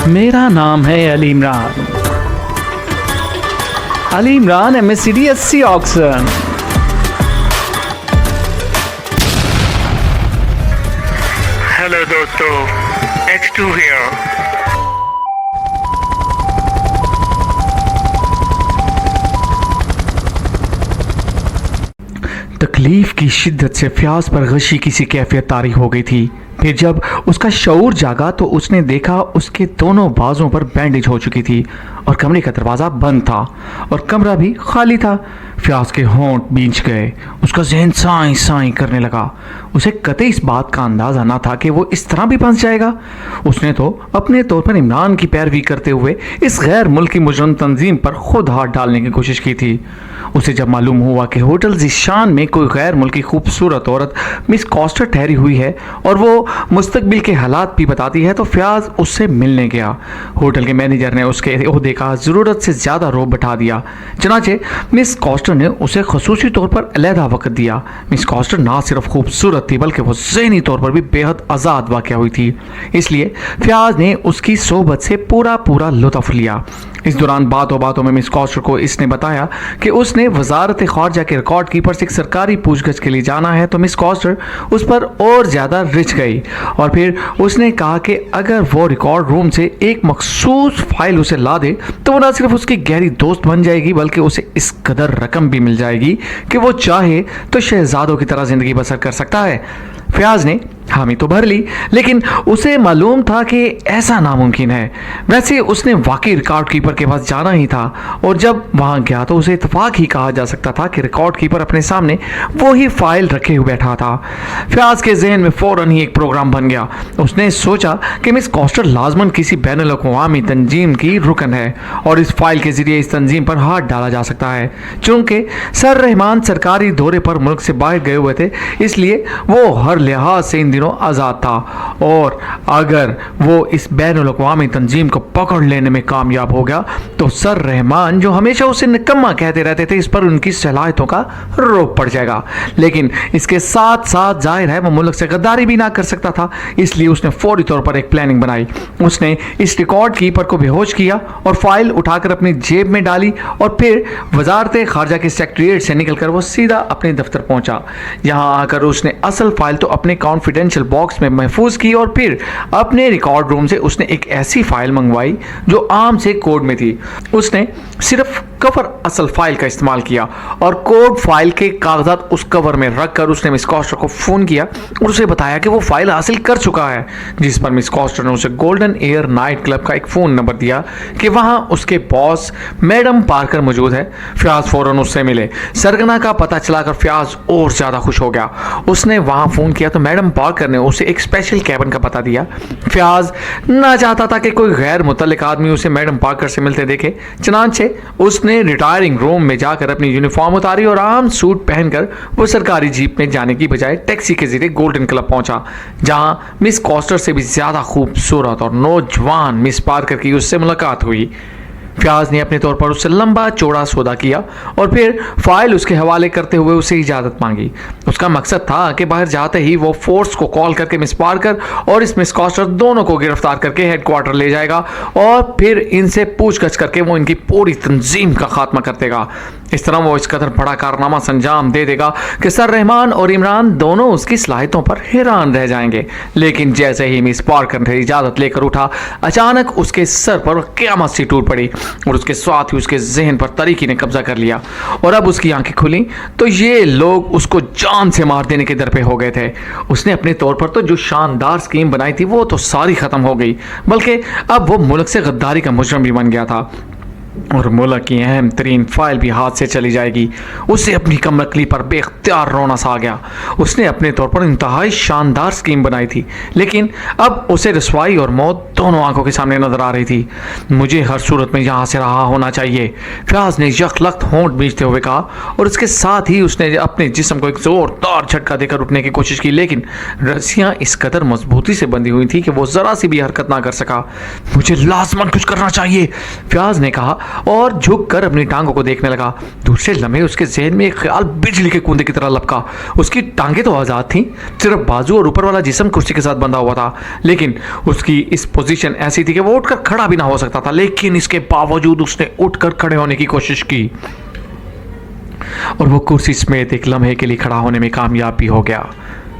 मेरा नाम है Ali Imran. Ali Imran MSCDSC Oxon. Hello दोस्तों, H2 here। तकलीफ की शिद्दत से फ्याज पर गशी की सी कैफियत तारी हो गई थी। फिर जब उसका शऊर जागा तो उसने देखा उसके दोनों बाजों पर बैंडेज हो चुकी थी और कमरे का दरवाज़ा बंद था और कमरा भी खाली था। फ्याज के होंठ भींच गए, उसका जहन साई साई करने लगा। उसे कतई इस बात का अंदाज़ा ना था कि वो इस तरह भी फंस जाएगा। उसने तो अपने तौर पर इमरान की पैरवी करते हुए इस गैर मुल्की मुजरम तंजीम पर खुद हाथ डालने की कोशिश की थी। उसे जब मालूम हुआ कि होटल ज़ीशान में कोई गैर मुल्की खूबसूरत औरत मिस कॉस्टर ठहरी हुई है और वो मुस्तकबिल के हालात भी बताती है, तो फ्याज उससे मिलने गया। होटल के मैनेजर ने उसके ओहदे का ज़रूरत से ज़्यादा रोब बैठा दिया। चनाचे मिस कॉस्टर ने उसे खसूसी तौर पर अलहदा वक्त दिया। मिस कॉस्टर ना सिर्फ खूबसूरत थी बल्कि वो ज़हनी तौर पर भी बेहद आज़ाद वाक़या हुई थी। इसलिए फ्याज ने उसकी सोहबत से पूरा लुत्फ़ लिया। इस दौरान बातों बातों में मिस कॉस्टर को इसने बताया कि उसने वजारत ख़ारजा के रिकॉर्ड कीपर से एक सरकारी पूछगछ के लिए जाना है, तो मिस कॉस्टर उस पर और ज़्यादा रिझ गई और फिर उसने कहा कि अगर वो रिकॉर्ड रूम से एक मखसूस फाइल उसे ला दे तो वो ना सिर्फ उसकी गहरी दोस्त बन जाएगी बल्कि उसे इस कदर रकम भी मिल जाएगी कि वो चाहे तो शहजादों की तरह ज़िंदगी बसर कर सकता है। फ्याज ने हामी तो भर ली, लेकिन उसे मालूम था कि ऐसा नामुमकिन है। वैसे उसने वाकई रिकॉर्ड कीपर के पास जाना ही था और जब वहां गया तो उसे इत्तेफाक ही कहा जा सकता था कि रिकॉर्ड कीपर अपने सामने वो ही फाइल रखे हुए बैठा था। फ्याज के जहन में फौरन ही एक प्रोग्राम बन गया। उसने सोचा कि मिस कॉस्टर लाजमन किसी बैनुल अक़वामी तंजीम की रुकन है और इस फाइल के जरिए इस तंजीम पर हाथ डाला जा सकता है। चूंकि सर रहमान सरकारी दौरे पर मुल्क से बाहर गए हुए थे, इसलिए वो हर लिहाज से इन दिनों आज़ाद था और अगर वो इस बैनुल अक़वामी तंजीम को पकड़ लेने में कामयाब हो गया तो सर रहमान, जो हमेशा उसे निकम्मा कहते रहते थे, इस पर उनकी सलाहियतों का रोक पड़ जाएगा। लेकिन इसके साथ साथ जाहिर है वो मुल्क से गद्दारी भी ना कर सकता था, इसलिए उसने फौरी तौर पर एक प्लानिंग बनाई। उसने इस रिकॉर्ड कीपर को बेहोश किया और फाइल उठाकर अपनी जेब में डाली और फिर वजारत ख़ारजा के सेक्रेटरीट से निकलकर वो सीधा अपने दफ्तर पहुंचा। यहाँ आकर उसने असल फाइल तो अपने कॉन्फिडेंशियल बॉक्स में महफूज की और फिर अपने रिकॉर्ड रूम से उसने एक ऐसी फाइल मंगवाई जो आम से कोड में थी। उसने सिर्फ कवर असल फाइल का इस्तेमाल किया और कोड फाइल के कागजात उस कवर में रखकर उसने मिस कॉस्टर को फ़ोन किया और उसे बताया कि वो फाइल हासिल कर चुका है, जिस पर मिस कॉस्टर ने उसे गोल्डन एयर नाइट क्लब का एक फ़ोन नंबर दिया कि वहाँ उसके बॉस मैडम पार्कर मौजूद है। फ्याज फ़ौरन उससे मिले। सरगना का पता चलाकर फ्याज और ज़्यादा खुश हो गया। उसने वहाँ फ़ोन किया तो मैडम पार्कर ने उसे एक स्पेशल कैबिन का पता दिया। फ्याज ना चाहता था कि कोई गैर मुतल्लिक आदमी उसे मैडम पार्कर से मिलते देखे। चनांचे उसने रिटायरिंग रूम में जाकर अपनी यूनिफॉर्म उतारी और आम सूट पहनकर वो सरकारी जीप में जाने की बजाय टैक्सी के जरिए गोल्डन क्लब पहुंचा, जहां मिस कॉस्टर से भी ज्यादा खूबसूरत और नौजवान मिस पार्कर की उससे मुलाकात हुई। फ्याज ने अपने तौर पर उससे लंबा चौड़ा सौदा किया और फिर फाइल उसके हवाले करते हुए उससे इजाज़त मांगी। उसका मकसद था कि बाहर जाते ही वो फोर्स को कॉल करके मिस पार्कर और इस मिस कॉस्टर दोनों को गिरफ्तार करके हेडक्वार्टर ले जाएगा और फिर इनसे पूछगछ करके वो इनकी पूरी तंजीम का खात्मा कर देगा। इस तरह वो इस कदर बड़ा कारनामा संजाम दे देगा कि सर रहमान और इमरान दोनों उसकी सलाहियतों पर हैरान रह जाएंगे। लेकिन जैसे ही मिस पार्कर ने इजाज़त लेकर उठा, अचानक उसके सर पर क़यामत सी टूट पड़ी और उसके साथ ही उसके जहन पर तारीकी ने कब्जा कर लिया और अब उसकी आंखें खुली तो ये लोग उसको जान से मार देने के दर पे हो गए थे। उसने अपने तौर पर तो जो शानदार स्कीम बनाई थी वो तो सारी ख़त्म हो गई, बल्कि अब वो मुल्क से गद्दारी का मुजरम भी बन गया था और मुल्क की अहम तरीन फाइल भी हाथ से चली जाएगी। उसे अपनी कमरकली पर बेख्तियार रोना सा आ गया। उसने अपने तौर पर इंतहाई शानदार स्कीम बनाई थी, लेकिन अब उसे रसवाई और मौत दोनों आंखों के सामने नजर आ रही थी। मुझे हर सूरत में यहाँ से रहा होना चाहिए, फ्याज ने यकलख्त होंठ बींचते हुए कहा और इसके साथ ही उसने अपने जिस्म को एक जोरदार झटका देकर उठने की कोशिश की, लेकिन रस्सियाँ इस कदर मजबूती से बंधी हुई थी कि वो ज़रा सी भी हरकत ना कर सका। मुझे लाजमन कुछ करना चाहिए, फ्याज ने कहा और झुक कर अपनी टांगों को देखने लगा। दूसरे लम्हे उसके जहन में एक ख्याल बिजली के कूदे की तरह लपका। उसकी टांगें तो आज़ाद थीं, सिर्फ बाजू और ऊपर वाला जिस्म कुर्सी के साथ बंधा हुआ था। लेकिन उसकी इस पोजीशन ऐसी थी कि वो उठकर खड़ा भी ना हो सकता था। लेकिन इसके बावजूद उसने उठकर खड़े होने की कोशिश की और वो कुर्सी समेत एक लम्हे के लिए खड़ा होने में कामयाब भी हो गया।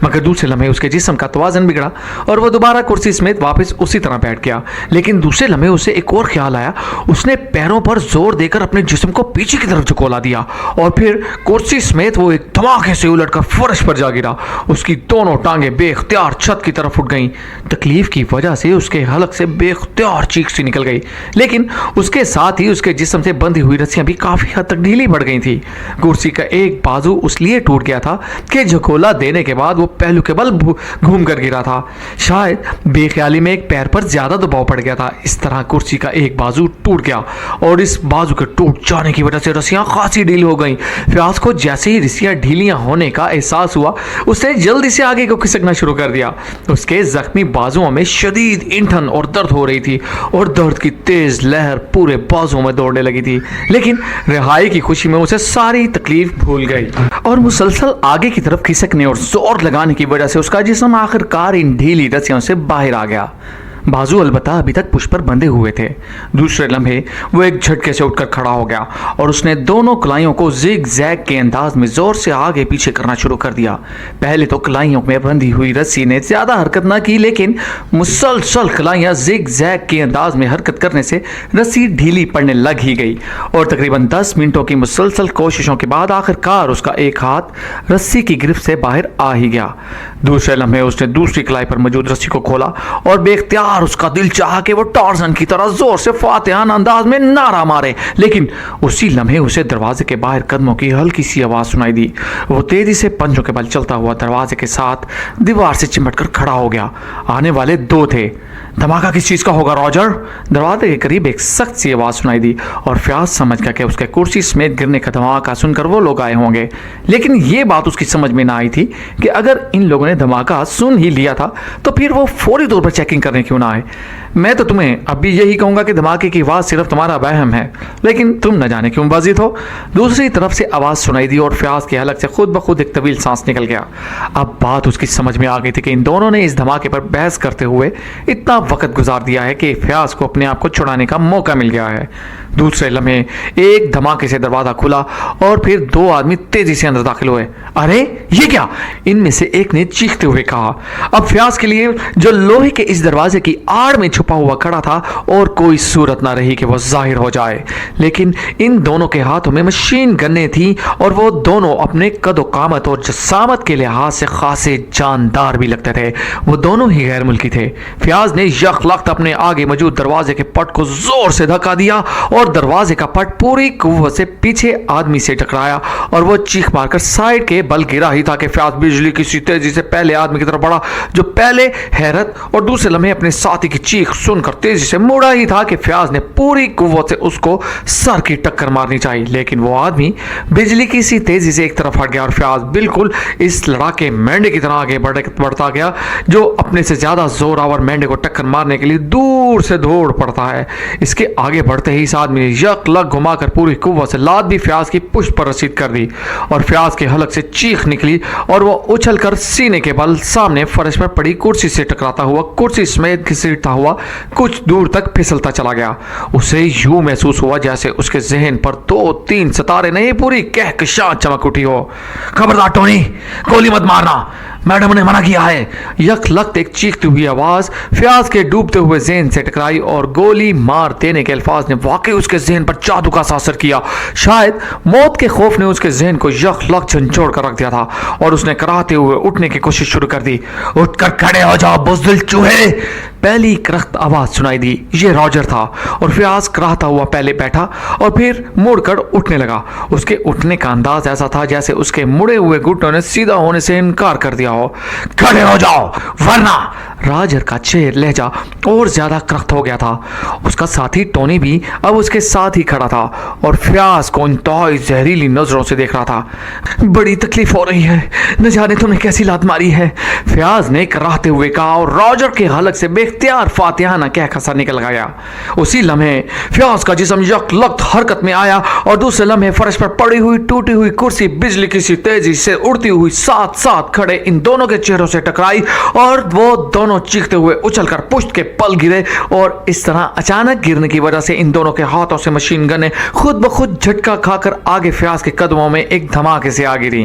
मगर दूसरे लम्हे उसके जिस्म का तवाज़न बिगड़ा और वो दोबारा कुर्सी समेत वापस उसी तरह बैठ गया। लेकिन दूसरे लम्हे उसे एक और ख्याल आया। उसने पैरों पर जोर देकर अपने जिस्म को पीछे की तरफ झुकोला दिया और फिर कुर्सी समेत वो एक धमाके से उलटकर फर्श पर जा गिरा। उसकी दोनों टांगें बेख्तियार छत की तरफ उठ गईं। तकलीफ की वजह से उसके हलक से बेख्तियार चीख सी निकल गई। लेकिन उसके साथ ही उसके जिस्म से बंधी हुई रस्सियां भी काफ़ी हद तक ढीली पड़ गई थी। कुर्सी का एक बाजू उसलिए टूट गया था कि झकोला देने के बाद वो पहलू के बल घूम कर गिरा था। शायद बेख्याली में एक पैर पर ज्यादा दबाव पड़ गया था। इस तरह कुर्सी का एक बाजू टूट गया और इस बाजू के टूट जाने की वजह से रस्सियां खासी ढीली हो गईं। फ्याज को जैसे ही रस्सियां ढीलियां होने का एहसास हुआ, उसने जल्दी से आगे को खिसकना शुरू कर दिया। उसके जख्मी बाजुओं में शदीद इंठन और दर्द हो रही थी और दर्द की तेज लहर पूरे बाजुओं में दौड़ने लगी थी। लेकिन रिहाई की खुशी में उसे सारी तकलीफ भूल गई और मुसलसल आगे की तरफ खिसकने और जोर लगाने की वजह से उसका जिस्म आखिरकार इन ढीली रस्सियों से बाहर आ गया। बाजू अलबत्ता अभी तक पुश पर बंधे हुए थे। दूसरे लम्हे वो एक झटके से उठकर खड़ा हो गया और उसने दोनों कलाइयों को जिग जैग के अंदाज में जोर से आगे पीछे करना शुरू कर दिया। पहले तो कलाइयों में बंधी हुई रस्सी ने ज्यादा हरकत ना की, लेकिन मुसलसल कलाइयां जिग जैग के अंदाज में हरकत करने से रस्सी ढीली पड़ने लग ही गई और तकरीबन 10 मिनटों की मुसलसल कोशिशों के बाद आखिरकार उसका एक हाथ रस्सी की गिरफ्त से बाहर आ ही गया। दूसरे लम्हे उसने दूसरी कलाई पर मौजूद रस्सी को खोला और बेख्तियार उसका दिल चाहा कि वो टार्जन की तरह जोर से फातिहान अंदाज में नारा मारे। लेकिन उसी लम्हे उसे दरवाजे के बाहर कदमों की हल्की सी आवाज सुनाई दी। वो तेजी से पंजों के बल चलता हुआ दरवाजे के साथ दीवार से चिमटकर खड़ा हो गया। आने वाले दो थे। धमाका किस चीज का होगा रॉजर? दरवाजे के करीब एक सख्त सी आवाज सुनाई दी और फ्याज समझ गया कि उसके कुर्सी समेत गिरने का धमाका सुनकर वो लोग आए होंगे। लेकिन ये बात उसकी समझ में ना आई थी कि अगर इन लोगों ने धमाका सुन ही लिया था तो फिर वो फौरी तौर पर चेकिंग करने क्यों ना आए। मैं तो तुम्हें अब भी यही कहूंगा कि धमाके की आवाज सिर्फ तुम्हारा वहम है, लेकिन तुम न जाने क्यों बाजिद हो। दूसरी तरफ से आवाज सुनाई दी और फ्याज के हलक से खुद ब खुद एक तवील सांस निकल गया। अब बात उसकी समझ में आ गई थी कि इन दोनों ने इस धमाके पर बहस करते हुए इतना वक्त गुजार दिया है कि फ्याज को अपने आप को छुड़ाने का मौका मिल गया है। दूसरे लम्हे एक धमाके से दरवाजा खुला और फिर दो आदमी तेजी से अंदर दाखिल हुए। अरे ये क्या? इनमें से एक ने चीखते हुए कहा। अब फ्याज के लिए जो लोहे के इस दरवाजे की आड़ में छुपा हुआ खड़ा था और कोई सूरत ना रही कि वो जाहिर हो जाए। लेकिन इन दोनों के हाथों में मशीन गन्ने थी और वो दोनों अपने कदो कामत और जसामत के लिहाज से खासे जानदार भी लगते थे। वो दोनों ही गैर मुल्की थे। फ्याज ने यकलख्त अपने आगे मौजूद दरवाजे के पट को जोर से धक्का दिया और दरवाजे का पट पूरी कुव्वत से पीछे आदमी से टकराया और वो चीख मारकर साइड के बल गिरा ही था कि फ्याज बिजली की सी तेजी से पहले आदमी की तरफ बढ़ा, जो पहले हैरत और दूसरे लम्हे अपने साथी की चीख सुनकर तेजी से मुड़ा ही था कि फ्याज ने पूरी कुव्वत से उसको सर की टक्कर मारनी चाहिए। लेकिन वो आदमी बिजली की सी तेजी से एक तरफ हट गया और फ्याज बिल्कुल इस लड़ाके मेंढे की तरह आगे बढ़ता गया, जो अपने से ज्यादा जोरावर मेंढे को टक्कर मारने के लिए दूर से दौड़ पड़ता है। इसके आगे बढ़ते ही इस आदमी ने यकलक घुमाकर पूरी कुव्वत से लात भी फ्याज की पुष्ट पर रसीद कर दी और फ्याज के हलक से चीख निकली और वो उछलकर सीने के बल सामने फर्श पर पड़ी कुर्सी से टकराता हुआ कुर्सी समेत घसीटता हुआ कुछ दूर तक फिसलता चला गया। उसे यूं महसूस हुआ जैसे उसके जहन पर 2-3 सितारे नहीं, पूरी कहकशां चमक उठी हो। खबरदार टोनी, गोली मत मारना, मैडम ने मना किया है। यकलख्त एक चीखती हुई आवाज फ्याज के डूबते हुए जहन से टकराई और गोली मार देने के अल्फाज ने वाकई उसके जहन पर जादू का असर किया। शायद मौत के खौफ ने उसके जहन को यकलख्त झंझोड़ कर रख दिया था और उसने कराहते हुए उठने की कोशिश शुरू कर दी। उठकर खड़े हो जाओ बुज़दिल चूहे, पहली करख्त आवाज सुनाई दी। ये रॉजर था और फ्याज कराहता हुआ पहले बैठा और फिर मुड़कर उठने लगा। उसके उठने का अंदाज ऐसा था जैसे उसके मुड़े हुए घुटनों ने सीधा होने से इनकार कर दिया हो। हो, खड़े हो जाओ वरना। राजर का चेहर लहजा और ज्यादा करख्त हो गया था। उसका साथी टोनी भी अब उसके साथ ही खड़ा था और फ्याज को इंतहाई जहरीली नजरों से देख रहा था। बड़ी तकलीफ हो रही है, न जाने तुमने कैसी लात मारी है, फ्याज ने कराहते हुए कहा और रॉजर के हलक से बेख्तियार फातिहाना कह खसा निकल गया। उसी लम्हे फ्याज का जिस्म यकलख्त हरकत में आया और दूसरे लम्हे फर्श पर पड़ी हुई टूटी हुई कुर्सी बिजली की सी तेजी से उड़ती हुई साथ साथ खड़े इन दोनों के चेहरों से टकराई और वो दोनों चीखते हुए उछलकर पुश्त के पल गिरे। और इस तरह अचानक गिरने की वजह से इन दोनों के हाथों से मशीन गनें खुद ब खुद झटका खाकर आगे फ्याज के कदमों में एक धमाके से आ गिरी।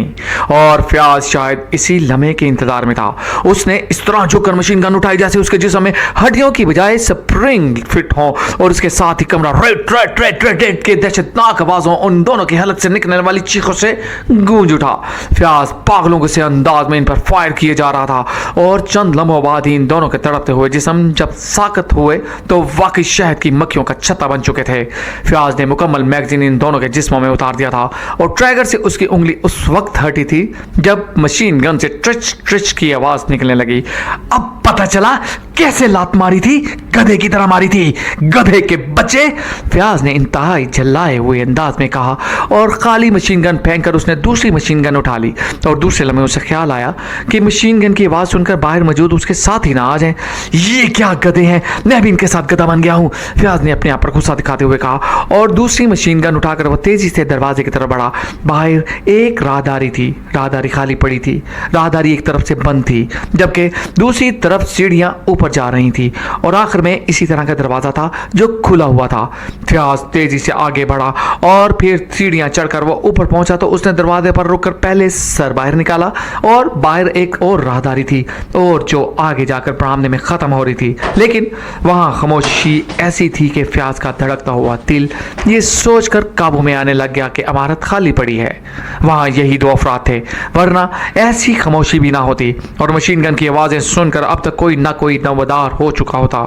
और फ्याज शायद इसी लम्हे के इंतजार में था। उसने इस तरह झुककर मशीन गन उठाई जैसे उसके जिस्म में हड्डियों की बजाय स्प्रिंग फिट हो और उसके साथ ही कमरा rate rate rate rate rate के दहशतनाक आवाजों उन दोनों की हलक से निकलने वाली चीखों से गूंज उठा। फ्याज पागलों से अंदाज में इन पर फायर किए जा रहा था और चंद लम्हों बाद ही इन दोनों के तड़पते हुए जिस्म जब साकत हुए तो वाकई शहद की मक्खियों का छत्ता बन चुके थे। फ्याज ने मुकम्मल मैगजीन इन दोनों के जिस्मों में उतार दिया था और ट्रैगर से उसकी उंगली उस वक्त हटी थी जब मशीन गन से ट्रिच ट्रिच की आवाज निकलने लगी। अब पता चला कैसे लात मारी थी, गधे की तरह मारी थी, गधे के बच्चे, फ्याज ने इंतहाई झल्लाए हुए अंदाज में कहा और खाली मशीन गन फेंककर उसने दूसरी मशीन गन उठा ली। और दूसरे लम्हे उसे ख्याल आया कि मशीन गन की आवाज सुनकर बाहर मौजूद उसके साथ ही ना आ जाए। ये क्या गधे हैं, मैं भी इनके साथ गधा बन गया हूं, फ्याज ने अपने आप पर गुस्सा दिखाते हुए कहा और दूसरी मशीन गन उठाकर वह तेजी से दरवाजे की तरफ बढ़ा। बाहर एक राहदारी थी, राहदारी खाली पड़ी थी, राहदारी एक तरफ से बंद थी जबकि दूसरी तरफ सीढ़ियां ऊपर जा रही थी और आखिर में इसी तरह का दरवाजा था जो खुला हुआ था। फ्याज तेजी से आगे बढ़ा और फिर सीढ़ियां चढ़कर वो ऊपर पहुंचा तो उसने दरवाजे पर रुककर पहले सर बाहर निकाला और बाहर एक और राहदारी थी और जो आगे जाकर बरामदे में खत्म हो रही थी। लेकिन वहां खामोशी ऐसी थी कि फ्याज का धड़कता हुआ दिल ये सोचकर काबू में आने लग गया कि इमारत खाली पड़ी है। वहां यही दो अफराद थे, वरना ऐसी खामोशी भी ना होती और मशीन गन की आवाजें सुनकर अब तक कोई ना कोई नवदार हो चुका होता।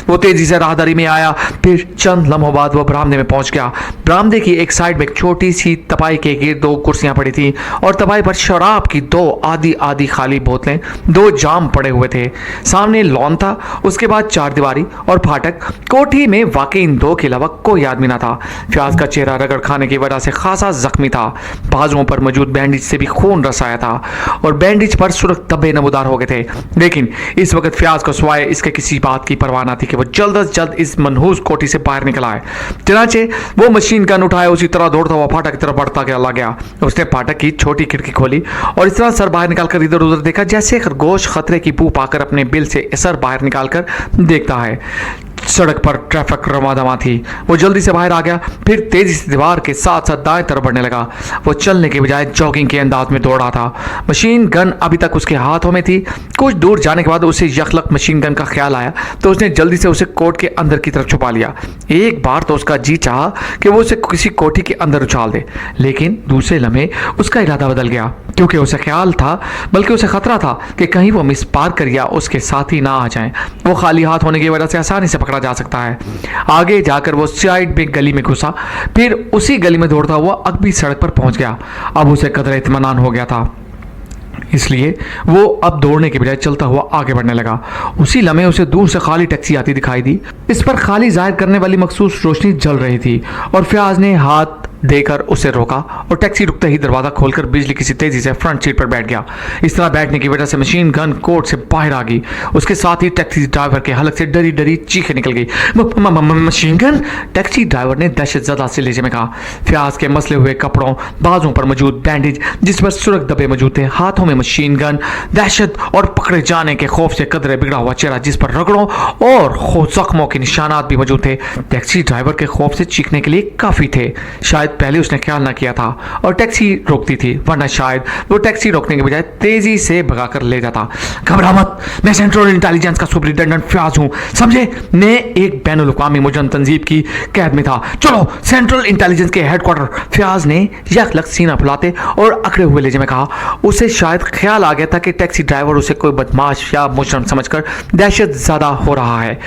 वो तेजी से राहदारी में आया, फिर चंद लम्हों बाद वो बरामदे में पहुंच गया। बरामदे की एक साइड में एक छोटी सी तपाई के गिर्द दो कुर्सियां पड़ी थी और तपाई पर शराब की दो आधी आधी खाली बोतलें, दो जाम पड़े हुए थे। सामने लॉन था, उसके बाद चार दीवारी और फाटक। कोठी में वाकई इन दो के अलावा कोई आदमी ना था। फ्याज का चेहरा रगड़ खाने की वजह से खासा जख्मी था, बाजुओं पर मौजूद बैंडेज से भी खून रसाया था और बैंडेज पर सुर्ख धब्बे नमूदार हो गए थे। लेकिन इस वक्त फ्याज को सिवाय इसके किसी बात की परवाह न थी कि वो जल्द से जल्द इस मनहूस कोठी से बाहर निकल आए। चनाचे वो मशीन गन उठाए उसी तरह दौड़ता हुआ फाटक की तरफ बढ़ता गया। उसने फाटक की छोटी खिड़की खोली और इस तरह सर बाहर निकालकर इधर उधर देखा जैसे खरगोश खतरे की बू पाकर अपने बिल से सर बाहर निकालकर देखता है। सड़क पर ट्रैफिक रमादमा थी। वो जल्दी से बाहर आ गया, फिर तेजी से दीवार के साथ साथ दाएं तरफ बढ़ने लगा। वो चलने के बजाय जॉगिंग के अंदाज में दौड़ा था। मशीन गन अभी तक उसके हाथों में थी। कुछ दूर जाने के बाद उसे यकलक मशीन गन का ख्याल आया तो उसने जल्दी से उसे कोट के अंदर की तरफ छुपा लिया। एक बार तो उसका जी चाहा कि वो उसे किसी कोठी के अंदर उछाल दे, लेकिन दूसरे लम्हे उसका इरादा बदल गया क्योंकि उसे ख्याल था, बल्कि उसे खतरा था कि कहीं वो मिस पार्कर या उसके साथी ना आ जाएं। वो खाली हाथ होने की वजह से आसानी से पकड़ा जा सकता है। आगे जाकर वो साइड में गली में घुसा, फिर उसी गली में दौड़ता हुआ अगली सड़क पर पहुंच गया। अब उसे कदर इत्मीनान हो गया था, इसलिए वो अब दौड़ने के बजाय चलता हुआ आगे बढ़ने लगा। उसी लम्हे उसे दूर से खाली टैक्सी आती दिखाई दी। इस पर खाली जाहिर करने वाली मखसूस रोशनी जल रही थी और फ्याज ने हाथ देकर उसे रोका और टैक्सी रुकते ही दरवाजा खोलकर बिजली किसी तेजी से फ्रंट सीट पर बैठ गया। इस तरह बैठने की वजह से मशीन गन कोर्ट से बाहर आ गई। उसके साथ ही टैक्सी ड्राइवर के हलक से डरी डरी चीखें निकल गई। Machine gun! टैक्सी ड्राइवर ने दहशतज़दा से लहजे में कहा। फ्याज के मसले हुए कपड़ों, बाजों पर मौजूद बैंडेज जिस पर सुरख दबे मौजूद थे, हाथों में मशीन गन, दहशत और पकड़े जाने के खौफ से कदरे बिगड़ा हुआ चेहरा जिस पर रगड़ों और जख्मों के निशानात भी मौजूद थे। टैक्सी ड्राइवर के खौफ से चीखने के लिए काफी थे। शायद पहले उसने ख्याल ना किया था और टैक्सी रोकती थी, वरना शायद वो टैक्सी रोकने के बजाय तेजी से भगाकर ले जाता। घबरा मत, मैं सेंट्रल इंटेलिजेंस का सुपरिटेंडेंट फ्याज हूं, समझे? मैं एक बैनुल अक़वामी मुजरिम तंजीब की कैद में था। चलो सेंट्रल इंटेलिजेंस के हेडक्वार्टर। फ्याज ने यकलक सीना फुलाते और अकड़े हुए लहजे में कहा। उसे शायद ख्याल आ गया था कि टैक्सी ड्राइवर उसे कोई बदमाश या मुजरिम समझकर दहशत ज़दा हो रहा है।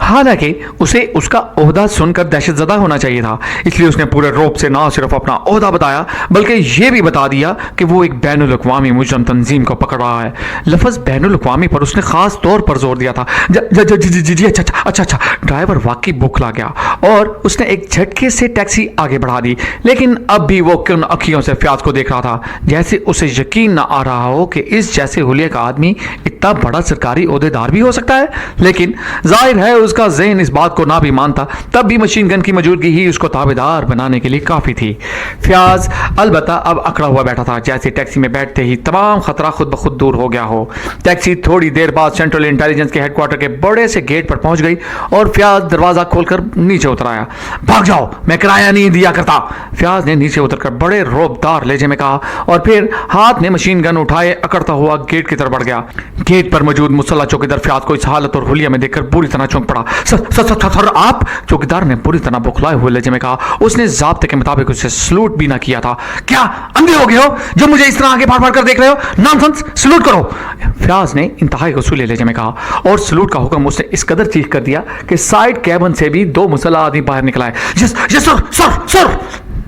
हालांकि उसे उसका ओहदा सुनकर दहशत ज़दा होना चाहिए था, इसलिए उसने पूरे रोब से ना सिर्फ अपना ओहदा बताया बल्कि ये भी बता दिया कि वो एक बैनुल अक़वामी मुजरम तंजीम को पकड़ रहा है। लफ्ज़ बैनुल अक़वामी पर उसने खास तौर पर जोर दिया था। जी अच्छा। ड्राइवर वाकई बौखला गया और उसने एक झटके से टैक्सी आगे बढ़ा दी, लेकिन अब भी वो किन अखियों से फयाज को देख रहा था जैसे उसे यकीन ना आ रहा हो कि इस जैसे हुलिया का आदमी इतना बड़ा सरकारी ओहदेदार भी हो सकता है। लेकिन जाहिर है उसका ज़हन इस बात को ना भी मानता, तब भी मशीन गन की मौजूदगी ही उसको ताबेदार बनाने के लिए काफ़ी थी। फयाज अलबत्ता अब अकड़ा हुआ बैठा था, जैसे टैक्सी में बैठते ही तमाम खतरा खुद ब खुद दूर हो गया हो। टैक्सी थोड़ी देर बाद सेंट्रल इंटेलिजेंस के हेडक्वार्टर के बड़े से गेट पर पहुंच गई और फयाज दरवाजा खोलकर नीचे उतर आया। भाग जाओ, मैं किराया नहीं दिया करता, फयाज ने नीचे उतरकर बड़े रोबदार लहजे में कहा और फिर हाथ में मशीन गन उठाए अकड़ता हुआ गेट की तरफ बढ़ गया। गेट पर मौजूद मुसल्ला चौकीदार फयाज को इस हालत और हुलिया में देखकर बुरी तरह चौंक पड़ा। सर आप, चौकीदार ने बुरी तरह बुखलाए हुए लहजे में कहा। उसने ज़ाब्ते के मुताबिक उसे सलूट भी ना किया था। क्या अंधे हो गए हो जो मुझे इस तरह आगे फाड़ कर देख रहे हो? नॉनसेंस, सलूट करो, फयाज ने इंतहाई गसूले लहजे में कहा और सलूट का हुक्म उसने इस कदर चीख कर दिया कि साइड कैबिन से भी दो मुसल्ला आदमी बाहर निकल आए। यस सर,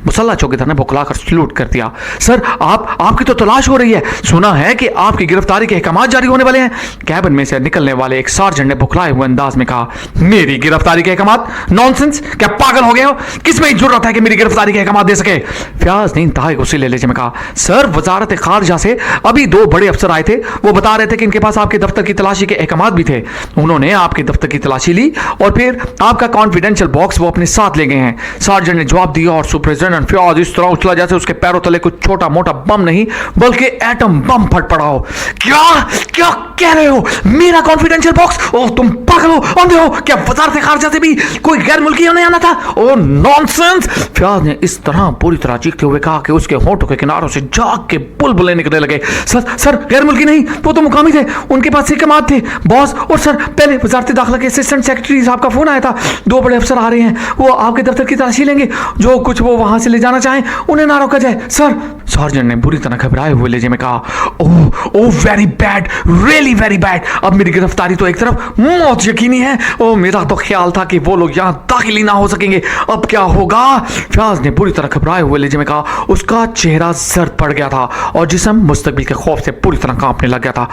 मुसल्ला चौकीदार ने बुखलाकर सलूट कर दिया। सर आपकी तो तलाश हो रही है, सुना है कि आपकी गिरफ्तारी के अहकाम जारी होने वाले हैं, कैबिन में से निकलने वाले एक सार्जेंट ने बुखलाए हुए अंदाज में कहा। मेरी गिरफ्तारी के अहकाम? नॉनसेंस, क्या पागल हो गए हो? किस में जरूरत है कि मेरी गिरफ्तारी के अहकाम दे सके? फयाज ने इंतहाई गुस्से लहजे में कहा। सर वजारत खारजा से अभी दो बड़े अफसर आए थे, वो बता रहे थे कि इनके पास आपके दफ्तर की तलाशी के अहकाम भी थे। उन्होंने आपके दफ्तर की तलाशी ली और फिर आपका कॉन्फिडेंशियल बॉक्स वो अपने साथ ले गए हैं। सार्जेंट ने जवाब दिया और सुपरिटेंडेंट फयाज इस तरह उछला जैसे उसके पैरों तले कुछ छोटा मोटा बम नहीं बल्कि एटम बम फट पड़ा हो। क्या कह रहे हो? मेरा कॉन्फिडेंशियल बॉक्स? ओह तुम पागल हो, अंधे हो क्या? वजारत खारजा से भी कोई गैर मुल्की नहीं आना था? ओह नॉनसेंस, फयाज ने इस तरह पूरी तरह चीखते हुए कहा कि उसके होंठों के किनारों से जाग के बुलबुले निकलने लगे। सर गैर मुल्की नहीं, वो तो मुकामी थे, उनके पास अहकाम थे बॉस। और सर पहले वजारत दाखिला के असिस्टेंट सेक्रेटरी साहब का फोन आया था, दो बड़े अफसर आ रहे हैं, वो आपके दफ्तर की तलाशी लेंगे, जो कुछ वो वहां से ले जाना चाहें उन्हें ना रोका जाए। सर, सार्जेंट ने बुरी तरह घबराए हुए लहजे में कहा। Oh very bad, really very bad, अब मेरी गिरफ्तारी तो एक तरफ मौत यकीनी है। ओह मेरा तो ख्याल था कि वो लोग यहाँ दाखिल ही ना हो सकेंगे, अब क्या होगा? फयाज ने बुरी तरह घबराए हुए लहजे में कहा। उसका चेहरा जर्द पड़ गया था और जिस्म मुस्तकबिल के खौफ से पूरी तरह कांपने लग गया था।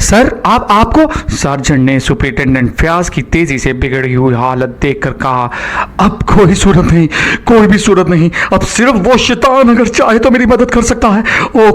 सर आपको, सार्जेंट ने सुपरिटेंडेंट फयाज की तेजी से बिगड़ी हुई हालत देखकर कहा। अब कोई सूरत नहीं, कोई भी सूरत नहीं, अब सिर्फ वो शैतान अगर चाहे तो मेरी मदद कर सकता है। ओ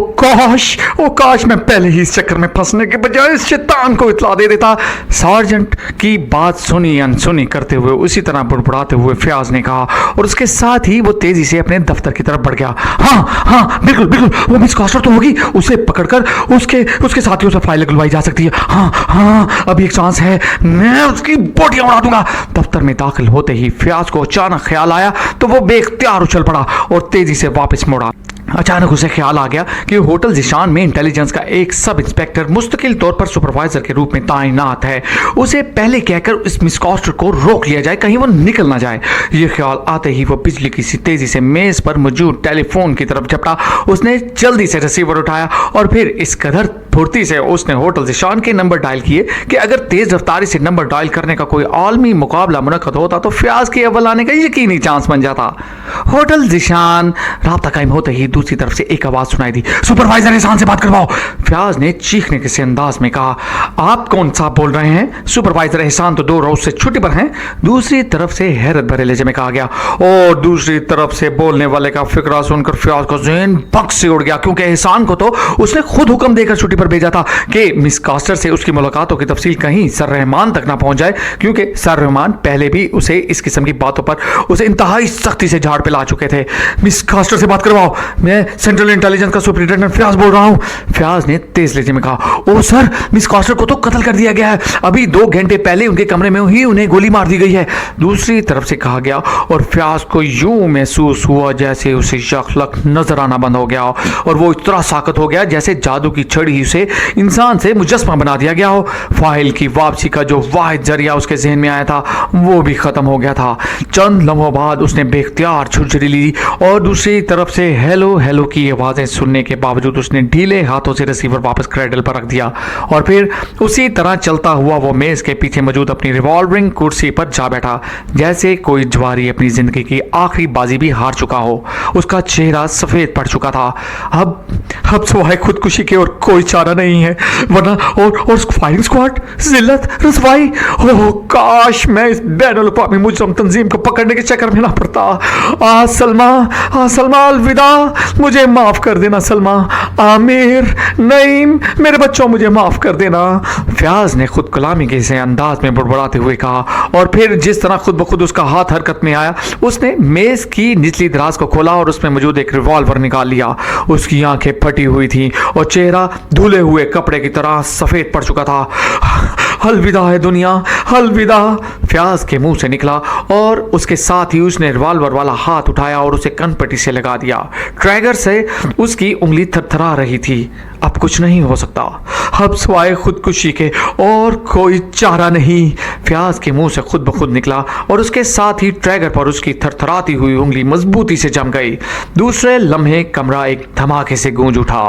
काश मैं पहले ही इस चक्कर में फंसने के बजाय इस शैतान को इत्तला दे देता। सार्जेंट की बात सुनी अनसुनी करते हुए उसी तरह बुड़बुड़ाते हुए फयाज ने कहा और उसके साथ ही वो तेजी से अपने दफ्तर की तरफ बढ़ गया। हाँ बिल्कुल, वो मिस कॉस्टर तो होगी, उसे पकड़कर उसके साथियों से फाइल लगवाई जा सकती है। हाँ अभी एक चांस है, मैं उसकी बोटियां उड़ा दूंगा। दफ्तर में दाखिल होते ही फयाज को अचानक ख्याल आया तो वो बेख्तियार उछल पड़ा और तेजी से वापस मुड़ा। अचानक उसे ख्याल आ गया कि होटल ज़ीशान में इंटेलिजेंस का एक सब इंस्पेक्टर मुस्तकिल तौर पर सुपरवाइजर के रूप में तैनात है। उसे पहले कहकर इस मिस कॉस्टर को रोक लिया जाए, कहीं वो निकल ना जाए। ये ख्याल आते ही वो बिजली की सी तेजी से मेज पर मौजूद टेलीफोन की तरफ झपटा। उसने जल्दी से रिसीवर उठाया और फिर इस कदर फुर्ती से उसने होटल ज़ीशान के नंबर डायल किए कि अगर तेज रफ्तारी से नंबर डायल करने का कोई आलमी मुकाबला मुनक्कद होता तो फयाज के अव्वल आने का यकीनी चांस बन जाता। होटल ज़ीशान, राब्ता कायम होते ही दूसरी तरफ से एक आवाज सुनाई दी। सुपरवाइजर एहसान से बात करवाओ, फयाज ने चीखने के से अंदाज में कहा। आप कौन सा बोल रहे हैं? सुपरवाइजर एहसान तो 2 रोज से छुट्टी पर हैं, दूसरी तरफ से हैरत भरे लहजे में कहा गया। और दूसरी तरफ से बोलने वाले का फिक्रा सुनकर फयाज का ज़हन बक से उड़ गया, क्योंकि एहसान को तो उसने खुद हुक्म देकर छुट्टी पर भेजा था कि मिस कास्टर से उसकी मुलाकातों की तफसील कहीं सर रहमान तक ना पहुंच जाए, क्योंकि सर रहमान पहले भी उसे इस किस्म की बातों पर उसे इंतहाई सख्ती से झाड़ पे ला चुके थे। मिस कास्टर से बात करवाओ, मैं सेंट्रल इंटेलिजेंस का सुपरिटेंडेंट फयाज बोल रहा हूं, फयाज ने तेज लहजे में कहा। ओ सर, मिस कास्टर को तो कत्ल कर दिया गया है, अभी 2 घंटे पहले उनके कमरे में ही उन्हें गोली मार दी गई है, दूसरी तरफ से कहा गया। और फयाज को यूं महसूस हुआ जैसे उसे शख्लक नजर आना बंद हो गया और वो इतना साकत हो गया जैसे जादू की छड़ी ही उसे इंसान से मुजस्मा बना दिया गया हो। फाइल की वापसी का जो वाहिद जरिया उसके जहन में आया था वो भी खत्म हो गया था। चंद लम्हों बाद उसने बेख्तियार छुरछुरी ली और दूसरी तरफ से हेलो हेलो की आवाज़ें सुनने के बावजूद उसने ढीले हाथों से रिसीवर वापस क्रेडल पर रख दिया और फिर उसी तरह चलता हुआ वो मेज के पीछे मौजूद अपनी रिवॉल्विंग कुर्सी पर जा बैठा जैसे कोई जुआरी अपनी जिंदगी की आखिरी बाजी भी हार चुका हो। उसका चेहरा सफेद पड़ चुका था। अब सिवाय खुदकुशी के और कोई चारा नहीं है, वरना और फायरिंग स्क्वाड, जिल्लत, रसवाई। ओह काश मैं इस बैनुल अक़वामी मुजरम तंजीम को पकड़ने के चक्कर में ना पड़ता। सलमा अलविदा, मुझे माफ कर देना सलमा। आमिर, नईम, मेरे बच्चों मुझे माफ कर देना। फयाज ने खुद कलामी के से अंदाज में बुड़बुड़ाते हुए कहा और फिर जिस तरह खुद ब खुद उसका हाथ हरकत में आया उसने मेज की निचली दराज को खोला और उसमें मौजूद एक रिवॉल्वर निकाल लिया। उसकी आंखें फटी हुई थी और चेहरा धुले हुए कपड़े की तरह सफेद पड़ चुका था। अलविदा है दुनिया, अलविदा, फयाज के मुंह से निकला और उसके साथ ही उसने रिवॉल्वर वाला हाथ उठाया और उसे कनपट्टी से लगा दिया। ट्रैगर से उसकी उंगली थरथरा रही थी। अब कुछ नहीं हो सकता, अब सिवाय खुदकुशी के और कोई चारा नहीं। फयाज के मुंह से खुद ब खुद निकला और उसके साथ ही ट्रैगर पर उसकी थरथराती हुई उंगली मजबूती से जम गई। दूसरे लम्हे कमरा एक धमाके से गूंज उठा।